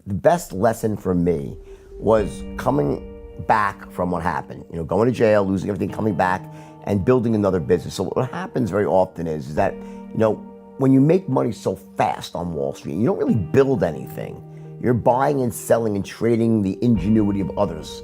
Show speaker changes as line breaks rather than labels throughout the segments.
the best lesson for me was coming back from what happened. Going to jail, losing everything, coming back and building another business. So what happens very often is that, when you make money so fast on Wall Street, you don't really build anything. You're buying and selling and trading the ingenuity of others.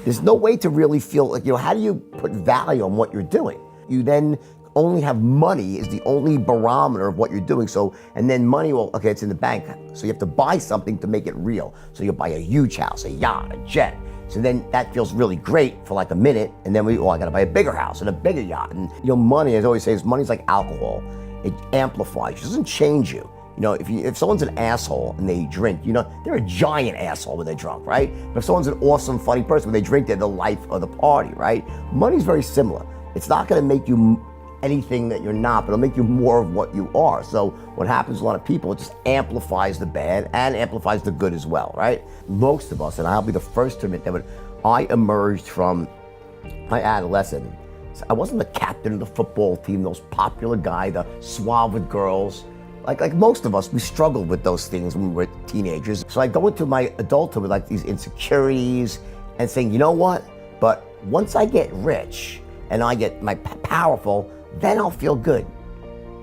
There's no way to really feel like, how do you put value on what you're doing? You then only have money is the only barometer of what you're doing. So, and then money, well, okay, it's in the bank. So you have to buy something to make it real. So you buy a huge house, a yacht, a jet. So then that feels really great for like a minute. And then I gotta buy a bigger house and a bigger yacht. And money, as I always say, money's like alcohol. It amplifies, it doesn't change you. If someone's an asshole and they drink, they're a giant asshole when they're drunk, right? But if someone's an awesome, funny person, when they drink, they're the life of the party, right? Money's very similar. It's not gonna make you anything that you're not, but it'll make you more of what you are. So what happens to a lot of people, it just amplifies the bad and amplifies the good as well, right? Most of us, and I'll be the first to admit that when I emerged from my adolescence, I wasn't the captain of the football team, the most popular guy, the suave with girls. Like most of us, we struggled with those things when we were teenagers. So I go into my adulthood with like these insecurities and saying, you know what? But once I get rich and I get powerful, then I'll feel good.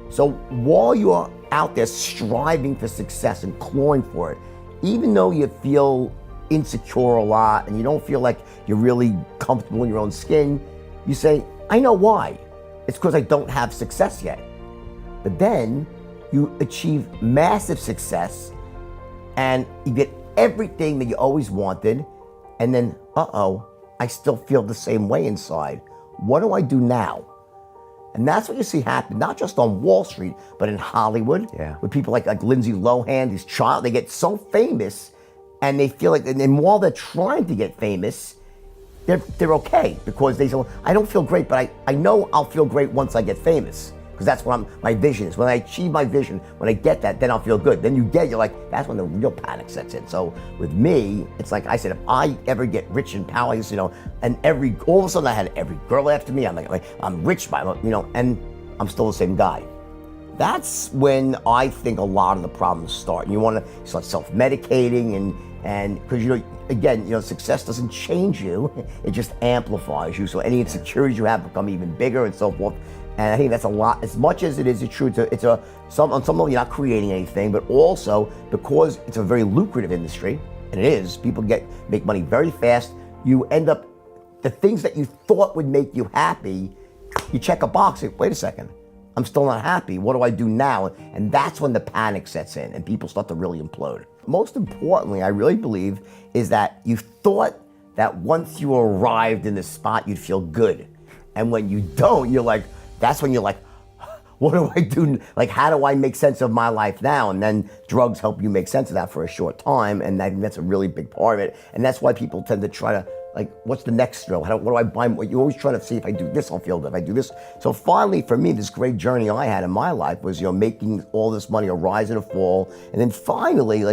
So while you're out there striving for success and clawing for it, even though you feel insecure a lot and you don't feel like you're really comfortable in your own skin, you say, I know why. It's because I don't have success yet. But then you achieve massive success and you get everything that you always wanted, and then, I still feel the same way inside. What do I do now? And that's what you see happen, not just on Wall Street, but in Hollywood, with people like Lindsay Lohan, they get so famous, and they feel like, and while they're trying to get famous, they're okay, because they say, I don't feel great, but I know I'll feel great once I get famous, because that's what my vision is. When I achieve my vision, when I get that, then I'll feel good. Then you're like, that's when the real panic sets in. So with me, it's like I said, if I ever get rich and powerless, and all of a sudden I had every girl after me, I'm like I'm rich by, and I'm still the same guy. That's when I think a lot of the problems start. And you want to start self-medicating and because again, success doesn't change you, it just amplifies you. So any insecurities you have become even bigger and so forth. And I think that's a lot, as much as it is true, on some level you're not creating anything, but also because it's a very lucrative industry, and it is, people make money very fast, you end up, the things that you thought would make you happy, you check a box, wait a second, I'm still not happy, what do I do now? And that's when the panic sets in and people start to really implode. Most importantly, I really believe, is that you thought that once you arrived in the spot, you'd feel good. And when you don't, that's when you're like, what do I do? Like, how do I make sense of my life now? And then drugs help you make sense of that for a short time. And I think that's a really big part of it. And that's why people tend to try to, what's the next thrill? What do I buy? You're always trying to see, if I do this, I'll feel good. If I do this. So finally, for me, this great journey I had in my life was, making all this money, a rise and a fall. And then finally,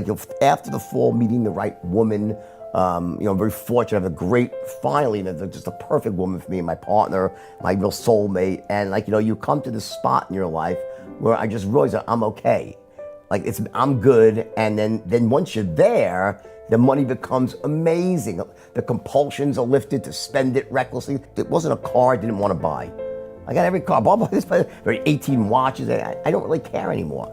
after the fall, meeting the right woman. I'm very fortunate. I have finally, just a perfect woman for me, my partner, my real soulmate. And you come to this spot in your life where I just realized that I'm okay. I'm good. And then once you're there, the money becomes amazing. The compulsions are lifted to spend it recklessly. It wasn't a car I didn't want to buy. I got every car, blah, blah, this, 18 watches. I don't really care anymore.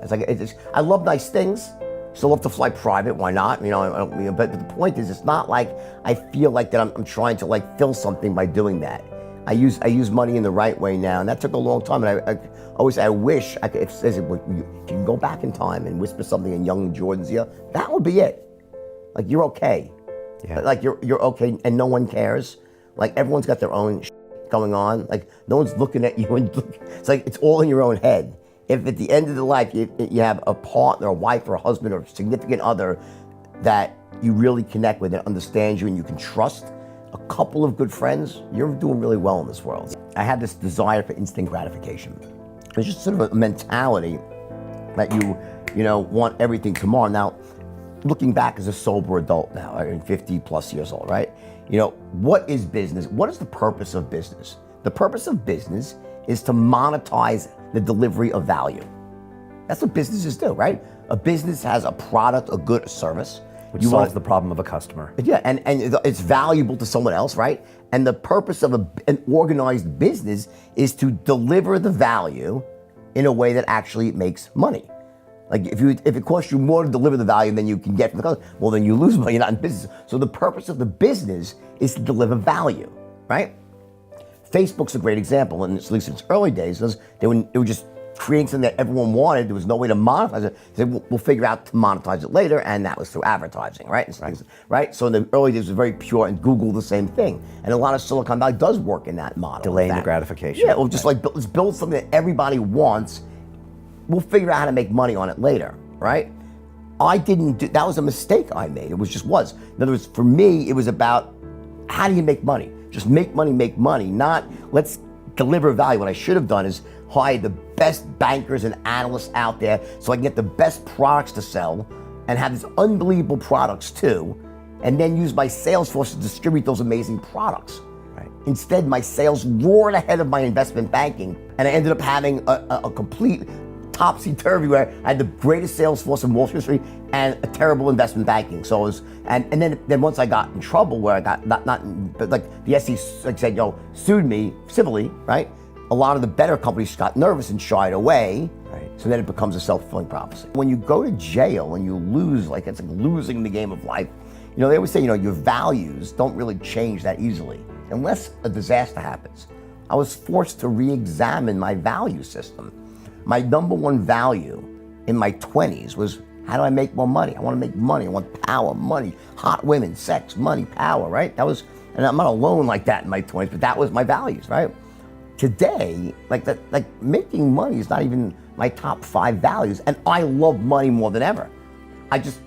I love nice things. Still love to fly private, why not? But the point is, it's not like I feel like that I'm trying to fill something by doing that. I use money in the right way now, and that took a long time. And I always say, I wish I could, if you can go back in time and whisper something in young Jordan's ear, that would be it. You're okay. Yeah. You're okay, and no one cares. Everyone's got their own going on. No one's looking at you, and it's all in your own head. If at the end of the life you have a partner, a wife or a husband or a significant other that you really connect with and understands you and you can trust, a couple of good friends, you're doing really well in this world. I had this desire for instant gratification. It's just sort of a mentality that you want everything tomorrow. Now, looking back as a sober adult now, I'm 50 plus years old, right? What is business? What is the purpose of business? The purpose of business is to monetize the delivery of value. That's what businesses do, right? A business has a product, a good, a service.
Which solves the problem of a customer.
Yeah, and it's valuable to someone else, right? And the purpose of an organized business is to deliver the value in a way that actually makes money. Like if it costs you more to deliver the value than you can get from the customer, well then you lose money, you're not in business. So the purpose of the business is to deliver value, right? Facebook's a great example, and at least in its early days, they were just creating something that everyone wanted. There was no way to monetize it. They said, we'll figure out to monetize it later, and that was through advertising, right? Right? So in the early days, it was very pure, and Google the same thing. And a lot of Silicon Valley does work in that model.
Delaying the gratification.
Yeah, or just like let's build something that everybody wants. We'll figure out how to make money on it later, right? That was a mistake I made. In other words, for me, it was about how do you make money? Just make money, not let's deliver value. What I should have done is hire the best bankers and analysts out there so I can get the best products to sell and have these unbelievable products too, and then use my sales force to distribute those amazing products. Right. Instead, my sales roared ahead of my investment banking, and I ended up having a complete topsy-turvy where I had the greatest sales force in Wall Street and a terrible investment banking. So it was, and then once I got in trouble where I got but like the SEC like said, sued me civilly, right? A lot of the better companies got nervous and shied away. Right. So then it becomes a self-fulfilling prophecy. When you go to jail and you lose, it's like losing the game of life. They always say, your values don't really change that easily unless a disaster happens. I was forced to re-examine my value system. My number one value in my 20s was, how do I make more money? I want to make money. I want power, money, hot women, sex, money, power, right? And I'm not alone like that in my 20s, but that was my values, right? Today, making money is not even my top 5 values, and I love money more than ever. Because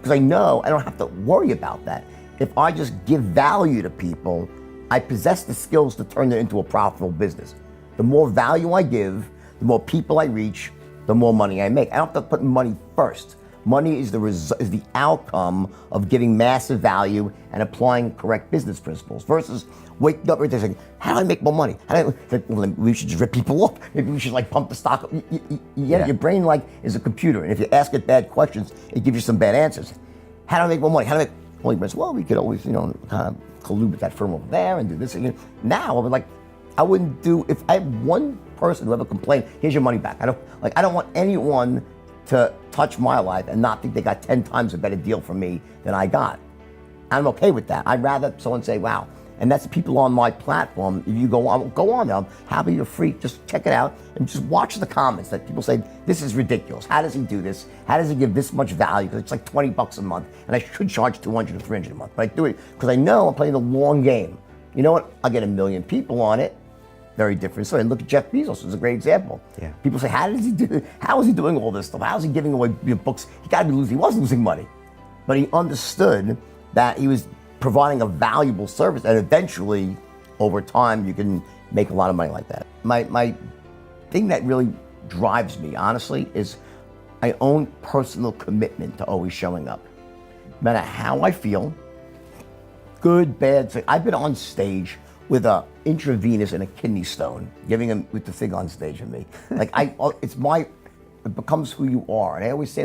I know I don't have to worry about that. If I just give value to people, I possess the skills to turn it into a profitable business. The more value I give, the more people I reach, the more money I make. I don't have to put money first. Money is the outcome of giving massive value and applying correct business principles versus waking up every day saying, how do I make more money? We should just rip people off. Maybe we should pump the stock up. Your brain is a computer, and if you ask it bad questions, it gives you some bad answers. How do I make more money? How do I make more money? Well, we could always, kind of collude with that firm over there and do this again. Now, I wouldn't do, if I had one person who ever complained, here's your money back. I don't want anyone to touch my life and not think they got 10 times a better deal from me than I got. I'm okay with that. I'd rather someone say, wow. And that's people on my platform. If you go on there, I'm happy you're free. Just check it out and just watch the comments that people say, this is ridiculous. How does he do this? How does he give this much value? Because it's like $20 a month and I should charge $200 or $300 a month. But I do it because I know I'm playing the long game. You know what? I'll get 1 million people on it. Very different story. And look at Jeff Bezos, it's a great example. Yeah. People say, how is he doing all this stuff? How is he giving away books? He was losing money. But he understood that he was providing a valuable service, and eventually, over time, you can make a lot of money like that. My thing that really drives me, honestly, is my own personal commitment to always showing up. No matter how I feel, good, bad, I've been on stage with a intravenous and a kidney stone, giving him with the thing on stage with me. It becomes who you are. And I always say,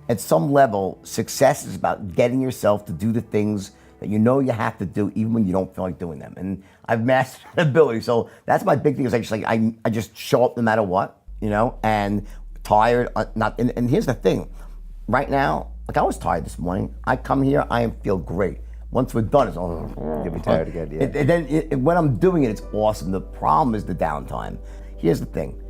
at some level, success is about getting yourself to do the things that you know you have to do, even when you don't feel like doing them. And I've mastered that ability. So that's my big thing is I just show up no matter what, and tired, and here's the thing. Right now, I was tired this morning. I come here, I feel great. Once we're done, it's all.
You'll be tired again, yeah.
And then when I'm doing it, it's awesome. The problem is the downtime. Here's the thing.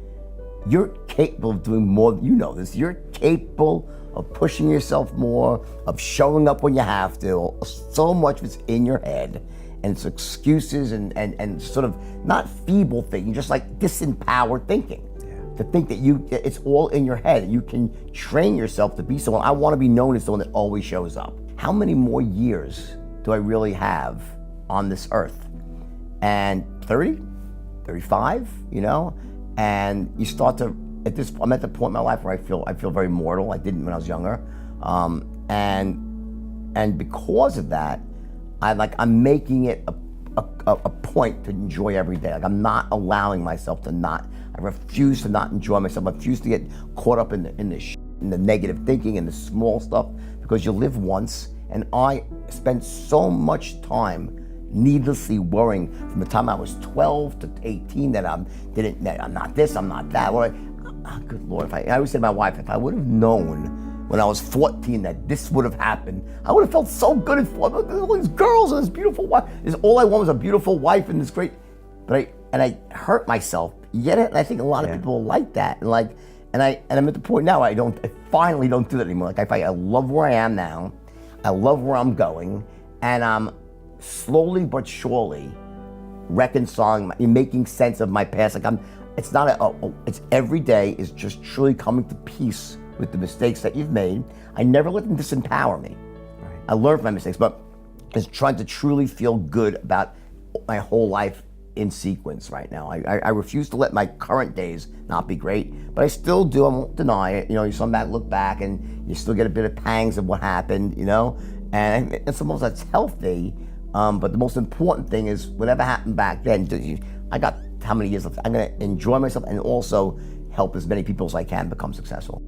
You're capable of doing more, you know this. You're capable of pushing yourself more, of showing up when you have to. So much of it's in your head, and it's excuses and sort of not feeble thinking, just disempowered thinking. To think that it's all in your head. You can train yourself to be someone. I want to be known as someone that always shows up. How many more years do I really have on this earth? And 30, 35, and you start to, I'm at the point in my life where I feel very mortal. I didn't when I was younger. And because of that, I'm making it a point to enjoy every day. I'm not allowing myself to I refuse to not enjoy myself. I refuse to get caught up in this shit and the negative thinking and the small stuff, because you live once. And I spent so much time needlessly worrying from the time I was 12 to 18 that I'm not this, I'm not that. Good Lord, I always say to my wife, if I would have known when I was 14 that this would have happened, I would have felt so good at all these girls and this beautiful wife. All I want was a beautiful wife and this great, but I hurt myself. Yet, and I think a lot of people like that. And I'm at the point now I finally don't do that anymore. I love where I am now. I love where I'm going, and I'm slowly but surely reconciling, making sense of my past. It's not it's every day is just truly coming to peace with the mistakes that you've made. I never let them disempower me. Right. I learned from my mistakes, but it's trying to truly feel good about my whole life in sequence right now. I refuse to let my current days not be great, but I still do. I won't deny it. You look back and you still get a bit of pangs of what happened, and sometimes that's healthy. But the most important thing is whatever happened back then, I got how many years left. I'm going to enjoy myself and also help as many people as I can become successful.